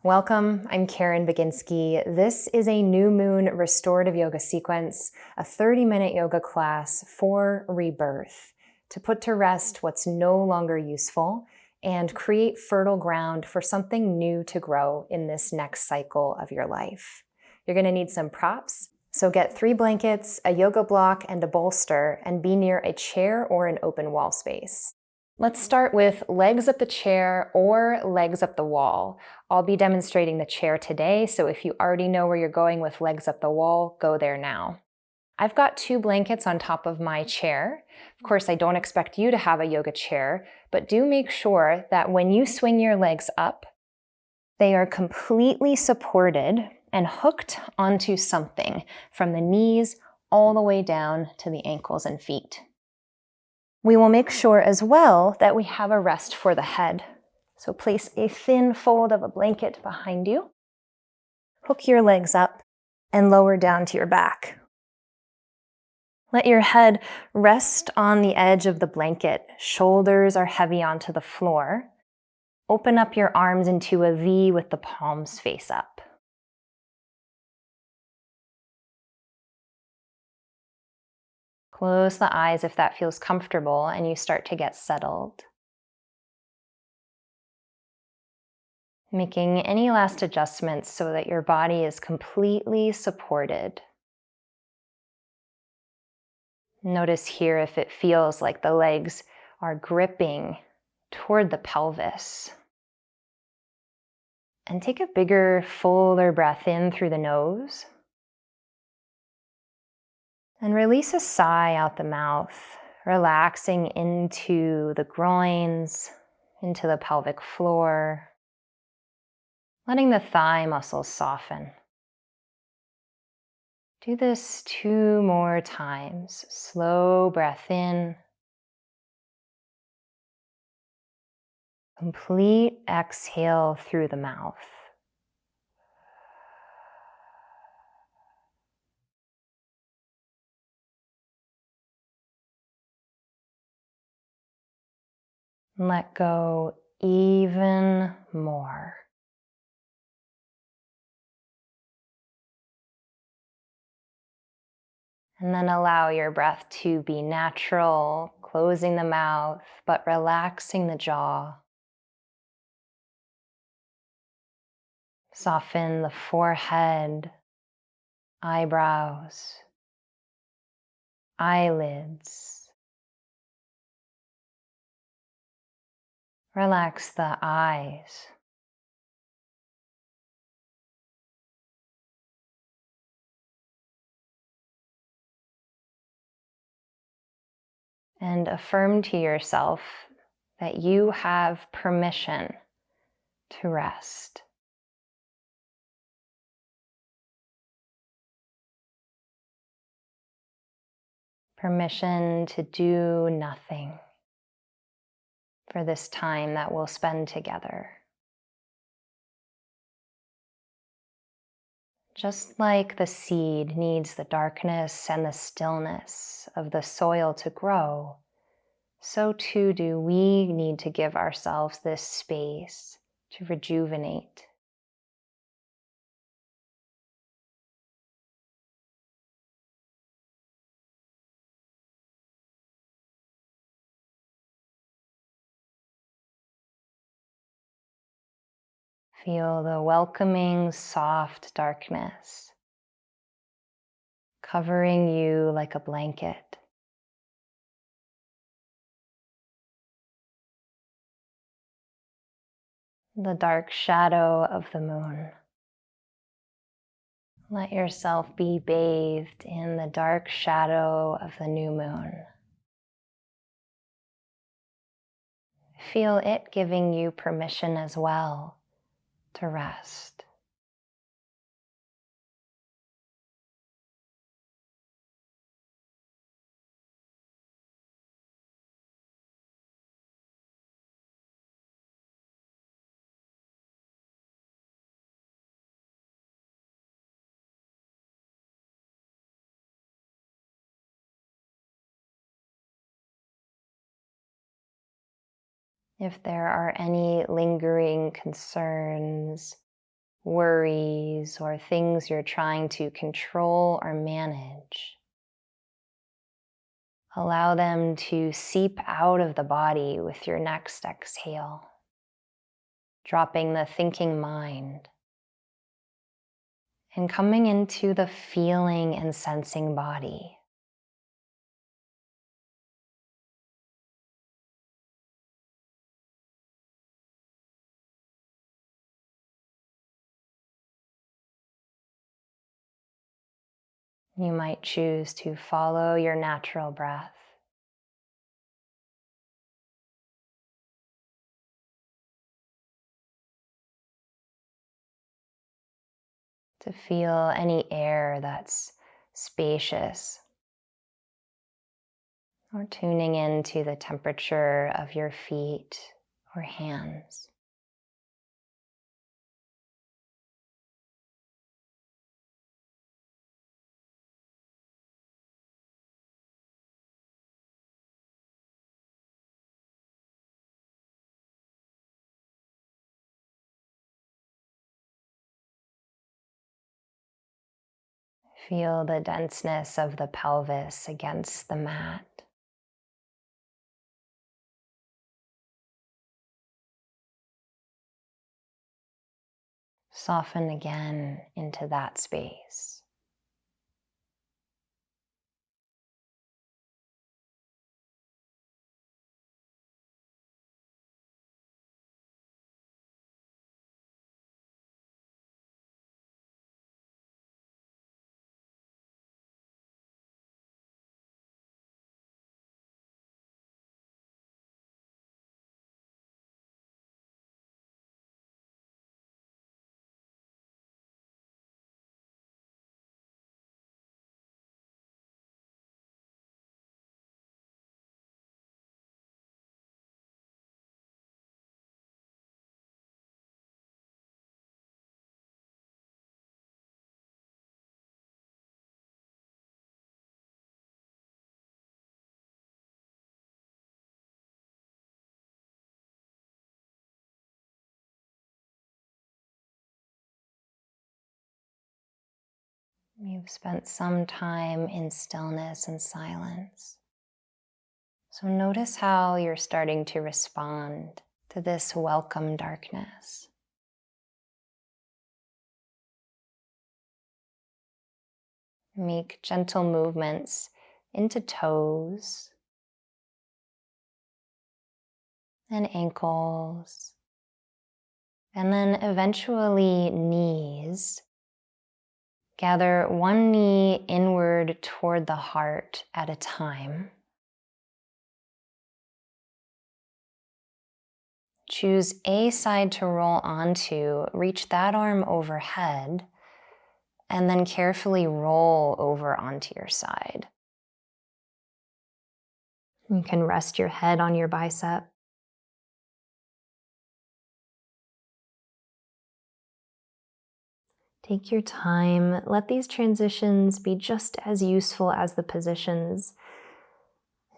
Welcome, I'm Caren Baginski. This is a new moon restorative yoga sequence, a 30-minute yoga class for rebirth, to put to rest what's no longer useful and create fertile ground for something new to grow in this next cycle of your life. You're going to need some props, so get 3 blankets, a yoga block, and a bolster, and be near a chair or an open wall space. Let's start with legs up the chair or legs up the wall. I'll be demonstrating the chair today, so if you already know where you're going with legs up the wall, go there now. I've got 2 blankets on top of my chair. Of course, I don't expect you to have a yoga chair, but do make sure that when you swing your legs up, they are completely supported and hooked onto something from the knees all the way down to the ankles and feet. We will make sure as well that we have a rest for the head. So place a thin fold of a blanket behind you. Hook your legs up and lower down to your back. Let your head rest on the edge of the blanket. Shoulders are heavy onto the floor. Open up your arms into a V with the palms face up. Close the eyes if that feels comfortable and you start to get settled. Making any last adjustments so that your body is completely supported. Notice here if it feels like the legs are gripping toward the pelvis. And take a bigger, fuller breath in through the nose. And release a sigh out the mouth, relaxing into the groins, into the pelvic floor, letting the thigh muscles soften. Do this 2 more times. Slow breath in. Complete exhale through the mouth. Let go even more. And then allow your breath to be natural, closing the mouth, but relaxing the jaw. Soften the forehead, eyebrows, eyelids. Relax the eyes. And affirm to yourself that you have permission to rest. Permission to do nothing for this time that we'll spend together. Just like the seed needs the darkness and the stillness of the soil to grow, so too do we need to give ourselves this space to rejuvenate. Feel the welcoming, soft darkness covering you like a blanket. The dark shadow of the moon. Let yourself be bathed in the dark shadow of the new moon. Feel it giving you permission as well to rest. If there are any lingering concerns, worries or things you're trying to control or manage. Allow them to seep out of the body with your next exhale, dropping the thinking mind and coming into the feeling and sensing body. You might choose to follow your natural breath. To feel any air that's spacious, or tuning into the temperature of your feet or hands. Feel the denseness of the pelvis against the mat. Soften again into that space. You've spent some time in stillness and silence. So notice how you're starting to respond to this welcome darkness. Make gentle movements into toes and ankles, and then eventually knees. Gather one knee inward toward the heart at a time. Choose a side to roll onto, reach that arm overhead, and then carefully roll over onto your side. You can rest your head on your bicep. Take your time. Let these transitions be just as useful as the positions.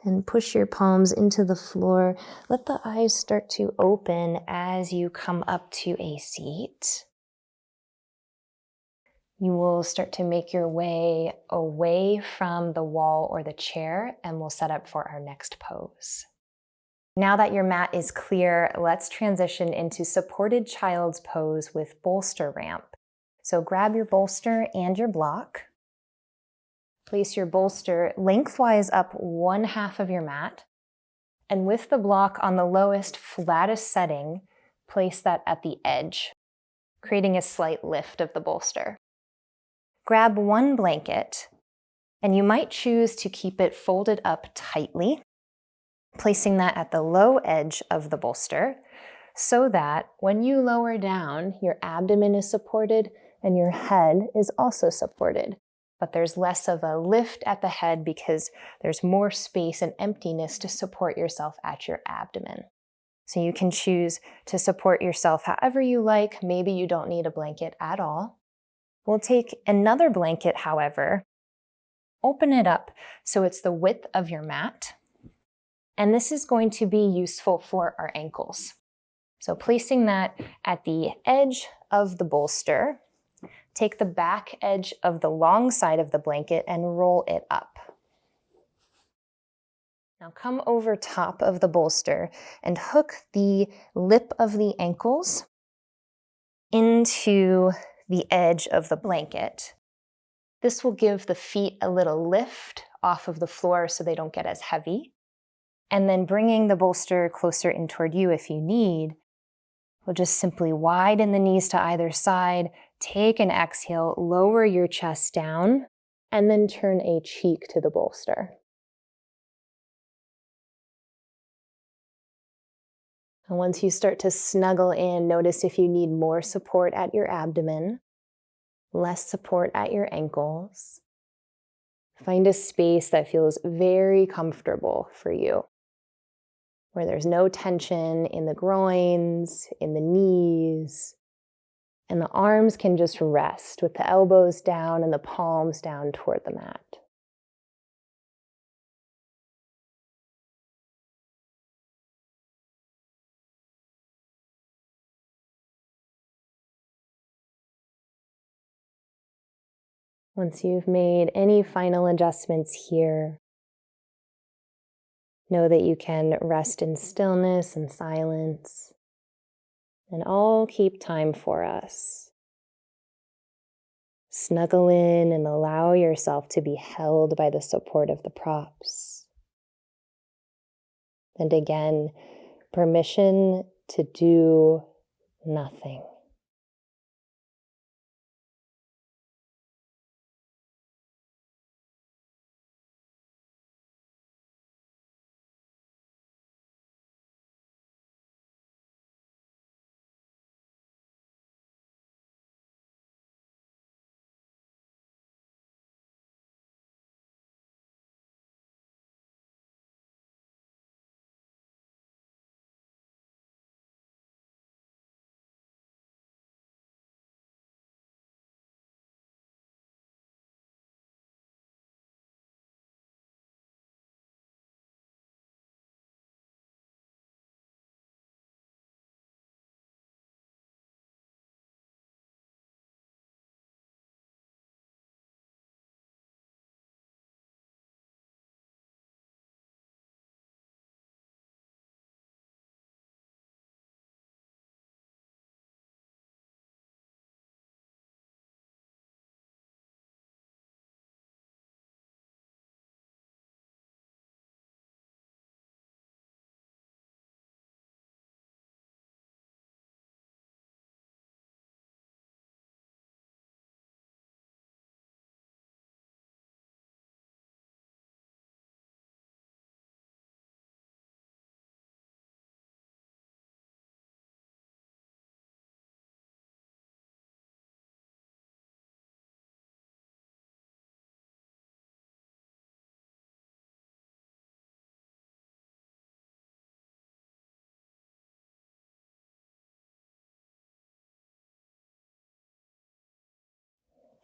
And push your palms into the floor. Let the eyes start to open as you come up to a seat. You will start to make your way away from the wall or the chair, and we'll set up for our next pose. Now that your mat is clear, let's transition into supported child's pose with bolster ramp. So grab your bolster and your block. Place your bolster lengthwise up 1/2 of your mat. And with the block on the lowest, flattest setting, place that at the edge, creating a slight lift of the bolster. Grab one blanket, and you might choose to keep it folded up tightly, placing that at the low edge of the bolster, so that when you lower down, your abdomen is supported and your head is also supported. But there's less of a lift at the head because there's more space and emptiness to support yourself at your abdomen. So you can choose to support yourself however you like. Maybe you don't need a blanket at all. We'll take another blanket, however, open it up so it's the width of your mat. And this is going to be useful for our ankles. So placing that at the edge of the bolster. Take the back edge of the long side of the blanket and roll it up. Now come over top of the bolster and hook the lip of the ankles into the edge of the blanket. This will give the feet a little lift off of the floor so they don't get as heavy. And then bringing the bolster closer in toward you if you need, we'll just simply widen the knees to either side, take an exhale, lower your chest down, and then turn a cheek to the bolster. And once you start to snuggle in, notice if you need more support at your abdomen, less support at your ankles. Find a space that feels very comfortable for you, where there's no tension in the groins, in the knees, and the arms can just rest with the elbows down and the palms down toward the mat. Once you've made any final adjustments here, know that you can rest in stillness and silence, and I'll keep time for us. Snuggle in and allow yourself to be held by the support of the props. And again, permission to do nothing.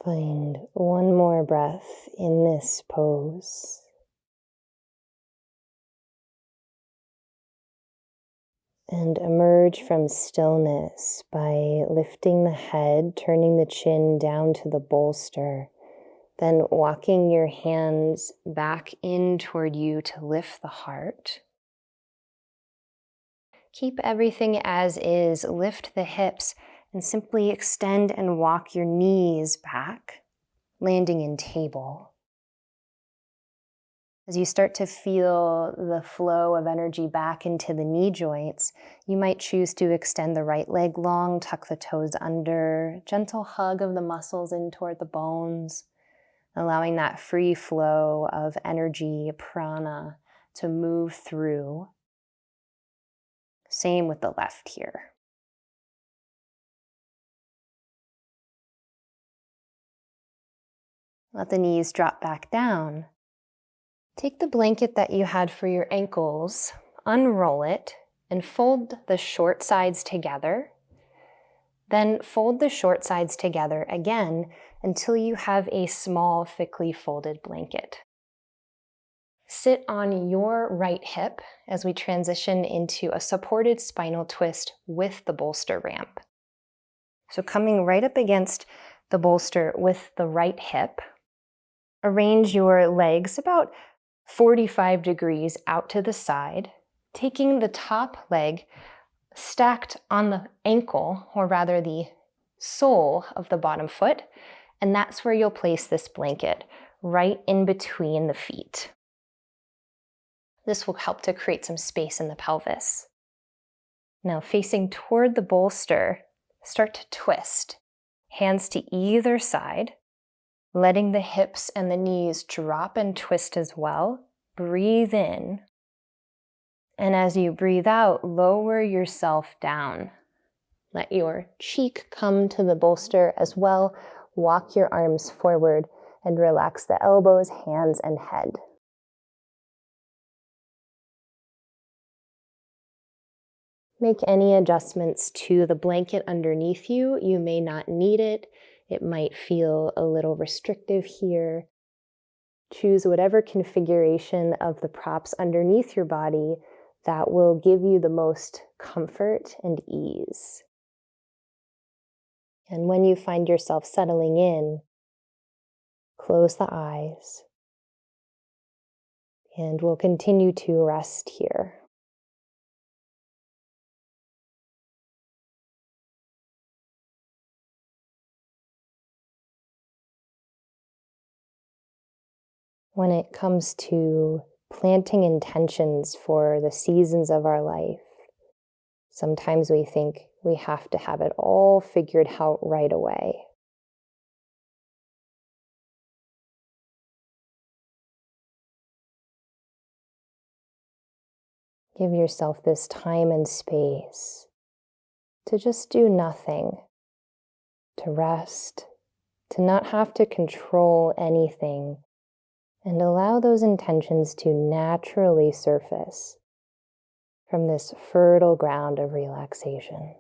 Find one more breath in this pose. And emerge from stillness by lifting the head, turning the chin down to the bolster, then walking your hands back in toward you to lift the heart. Keep everything as is, lift the hips, and simply extend and walk your knees back, landing in table. As you start to feel the flow of energy back into the knee joints, you might choose to extend the right leg long, tuck the toes under, gentle hug of the muscles in toward the bones, allowing that free flow of energy, prana, to move through. Same with the left here. Let the knees drop back down. Take the blanket that you had for your ankles, unroll it, and fold the short sides together. Then fold the short sides together again until you have a small, thickly folded blanket. Sit on your right hip as we transition into a supported spinal twist with the bolster ramp. So coming right up against the bolster with the right hip, arrange your legs about 45 degrees out to the side, taking the top leg stacked on the ankle, or rather the sole of the bottom foot, and that's where you'll place this blanket, right in between the feet. This will help to create some space in the pelvis. Now, facing toward the bolster, start to twist. Hands to either side, letting the hips and the knees drop and twist as well. Breathe in. And as you breathe out, lower yourself down. Let your cheek come to the bolster as well. Walk your arms forward and relax the elbows, hands, and head. Make any adjustments to the blanket underneath you. You may not need it. It might feel a little restrictive here. Choose whatever configuration of the props underneath your body that will give you the most comfort and ease. And when you find yourself settling in, close the eyes. And we'll continue to rest here. When it comes to planting intentions for the seasons of our life, sometimes we think we have to have it all figured out right away. Give yourself this time and space to just do nothing, to rest, to not have to control anything, and allow those intentions to naturally surface from this fertile ground of relaxation.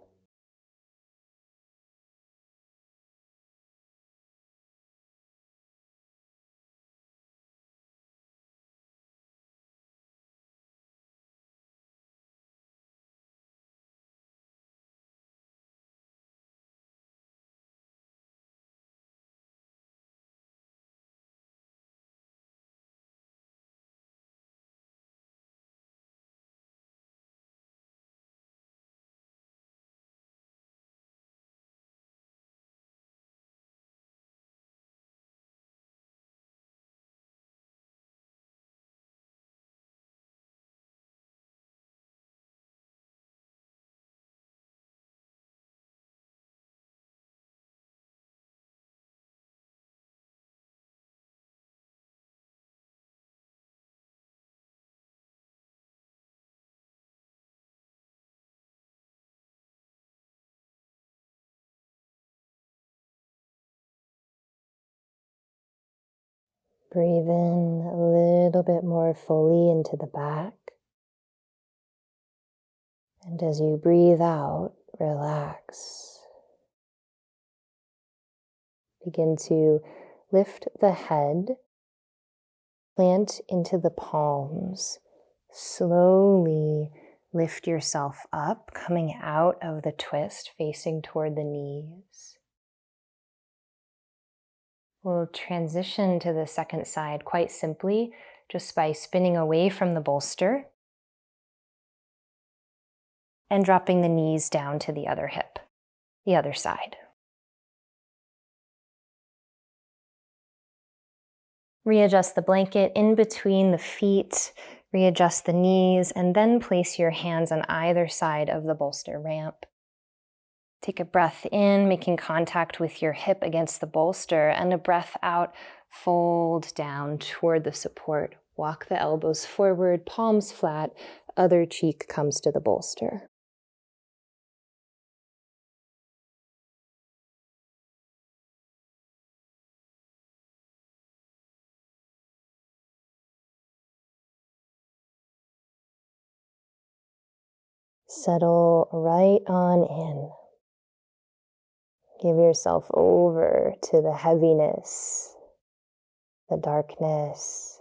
Breathe in a little bit more fully into the back. And as you breathe out, relax. Begin to lift the head, plant into the palms. Slowly lift yourself up, coming out of the twist, facing toward the knees. We'll transition to the second side quite simply, just by spinning away from the bolster and dropping the knees down to the other hip, the other side. Readjust the blanket in between the feet, readjust the knees, and then place your hands on either side of the bolster ramp. Take a breath in, making contact with your hip against the bolster, and a breath out, fold down toward the support. Walk the elbows forward, palms flat, other cheek comes to the bolster. Settle right on in. Give yourself over to the heaviness, the darkness.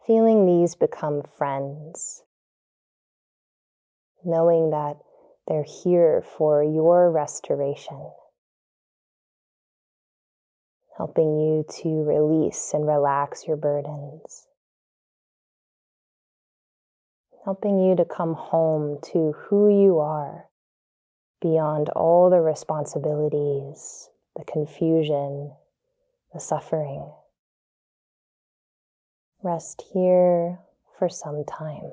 Feeling these become friends. Knowing that They're here for your restoration, helping you to release and relax your burdens, helping you to come home to who you are beyond all the responsibilities, the confusion, the suffering. Rest here for some time.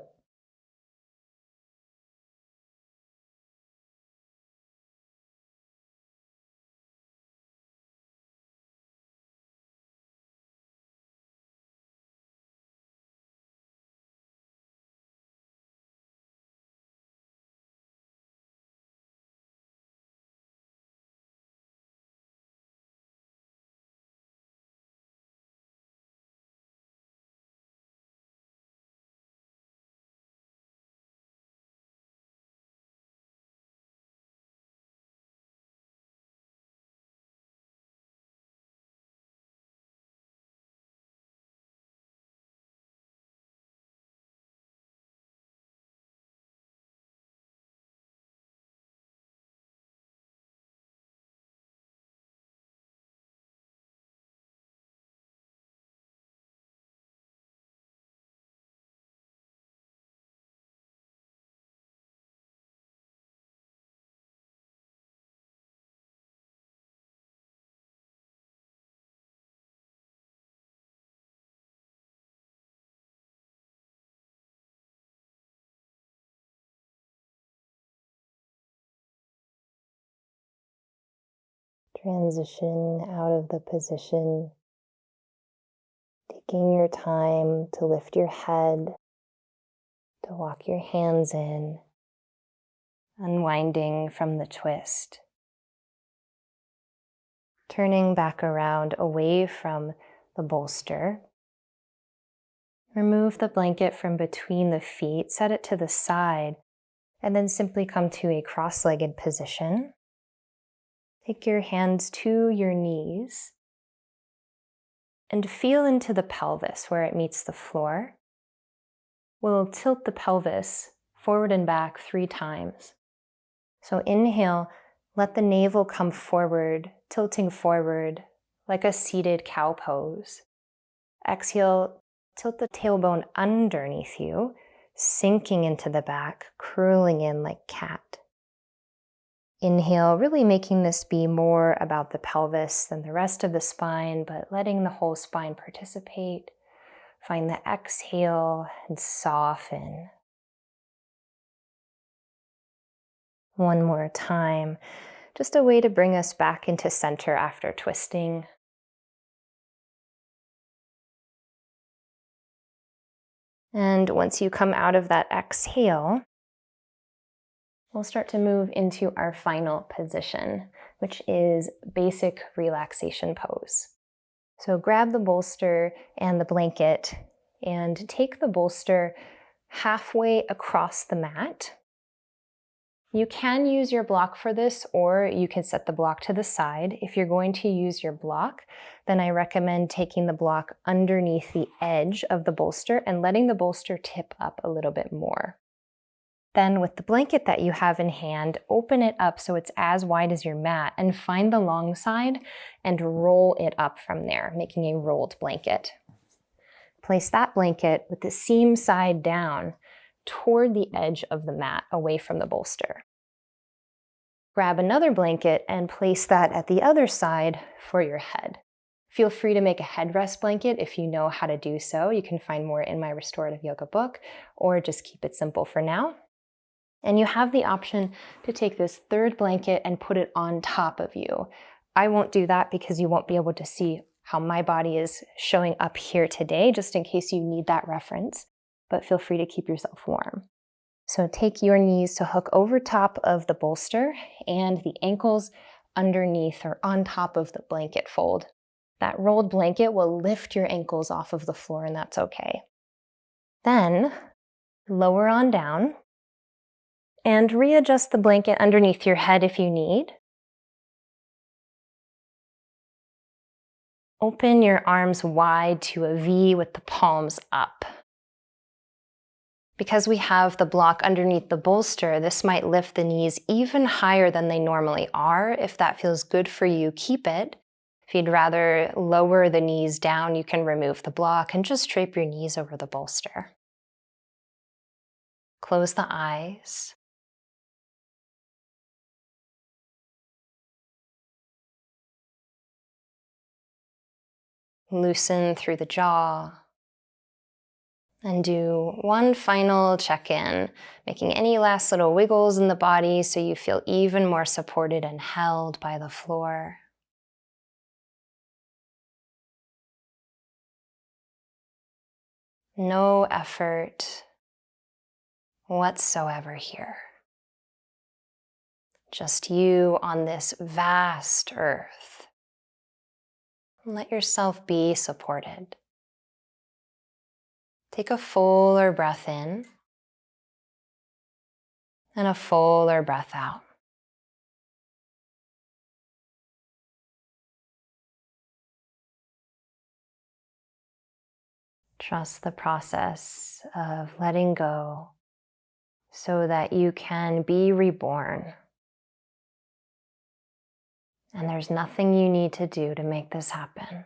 Transition out of the position, taking your time to lift your head, to walk your hands in, unwinding from the twist. Turning back around away from the bolster. Remove the blanket from between the feet, set it to the side, and then simply come to a cross-legged position. Take your hands to your knees and feel into the pelvis where it meets the floor. We'll tilt the pelvis forward and back 3 times. So inhale, let the navel come forward, tilting forward like a seated cow pose. Exhale, tilt the tailbone underneath you, sinking into the back, curling in like cat. Inhale, really making this be more about the pelvis than the rest of the spine, but letting the whole spine participate. Find the exhale and soften. One more time, just a way to bring us back into center after twisting. And once you come out of that exhale, we'll start to move into our final position, which is basic relaxation pose. So grab the bolster and the blanket and take the bolster halfway across the mat. You can use your block for this, or you can set the block to the side. If you're going to use your block, then I recommend taking the block underneath the edge of the bolster and letting the bolster tip up a little bit more. Then with the blanket that you have in hand, open it up so it's as wide as your mat and find the long side and roll it up from there, making a rolled blanket. Place that blanket with the seam side down toward the edge of the mat, away from the bolster. Grab another blanket and place that at the other side for your head. Feel free to make a headrest blanket if you know how to do so. You can find more in my Restorative Yoga book, or just keep it simple for now. And you have the option to take this third blanket and put it on top of you. I won't do that because you won't be able to see how my body is showing up here today, just in case you need that reference. But feel free to keep yourself warm. So take your knees to hook over top of the bolster and the ankles underneath or on top of the blanket fold. That rolled blanket will lift your ankles off of the floor, and that's okay. Then lower on down and readjust the blanket underneath your head if you need. Open your arms wide to a V with the palms up. Because we have the block underneath the bolster, this might lift the knees even higher than they normally are. If that feels good for you, keep it. If you'd rather lower the knees down, you can remove the block and just drape your knees over the bolster. Close the eyes. Loosen through the jaw. And do one final check-in, making any last little wiggles in the body so you feel even more supported and held by the floor. No effort whatsoever here. Just you on this vast earth. Let yourself be supported. Take a fuller breath in and a fuller breath out. Trust the process of letting go so that you can be reborn. And there's nothing you need to do to make this happen.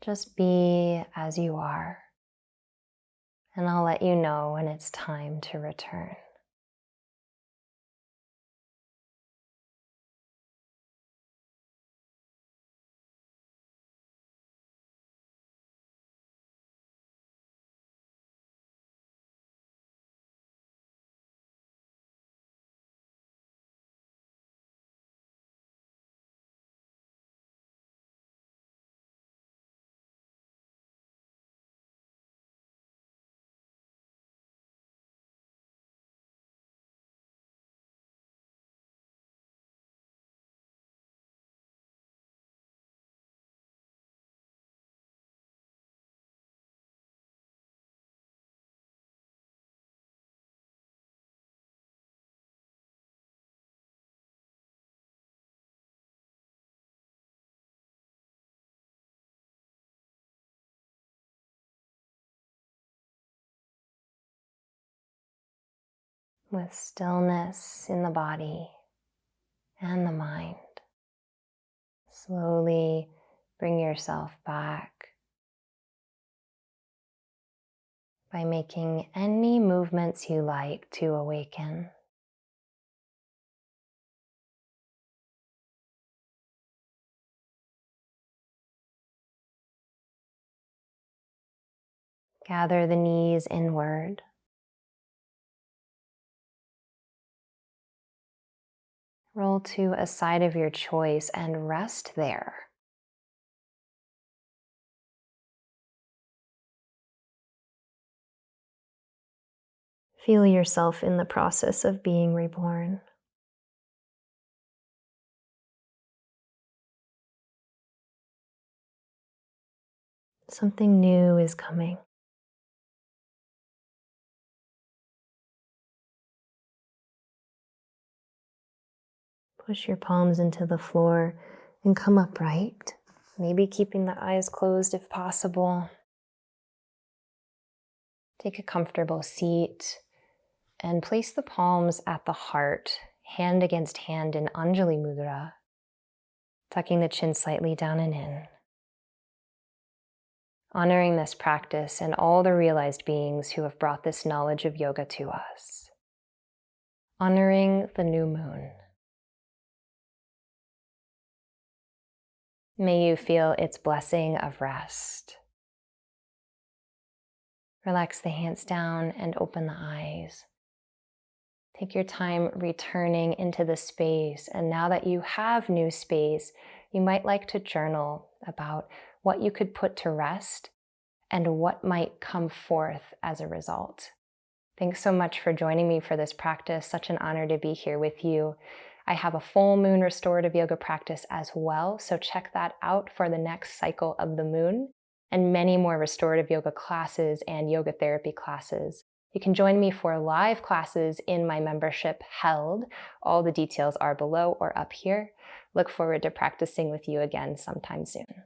Just be as you are, and I'll let you know when it's time to return. With stillness in the body and the mind, slowly bring yourself back by making any movements you like to awaken. Gather the knees inward. Roll to a side of your choice and rest there. Feel yourself in the process of being reborn. Something new is coming. Push your palms into the floor and come upright, maybe keeping the eyes closed if possible. Take a comfortable seat and place the palms at the heart, hand against hand in Anjali Mudra, tucking the chin slightly down and in. Honoring this practice and all the realized beings who have brought this knowledge of yoga to us. Honoring the new moon. May you feel its blessing of rest. Relax the hands down and open the eyes. Take your time returning into the space, and now that you have new space, you might like to journal about what you could put to rest and what might come forth as a result. Thanks so much for joining me for this practice. Such an honor to be here with you. I have a full moon restorative yoga practice as well, so check that out for the next cycle of the moon, and many more restorative yoga classes and yoga therapy classes. You can join me for live classes in my membership Held. All the details are below or up here. Look forward to practicing with you again sometime soon.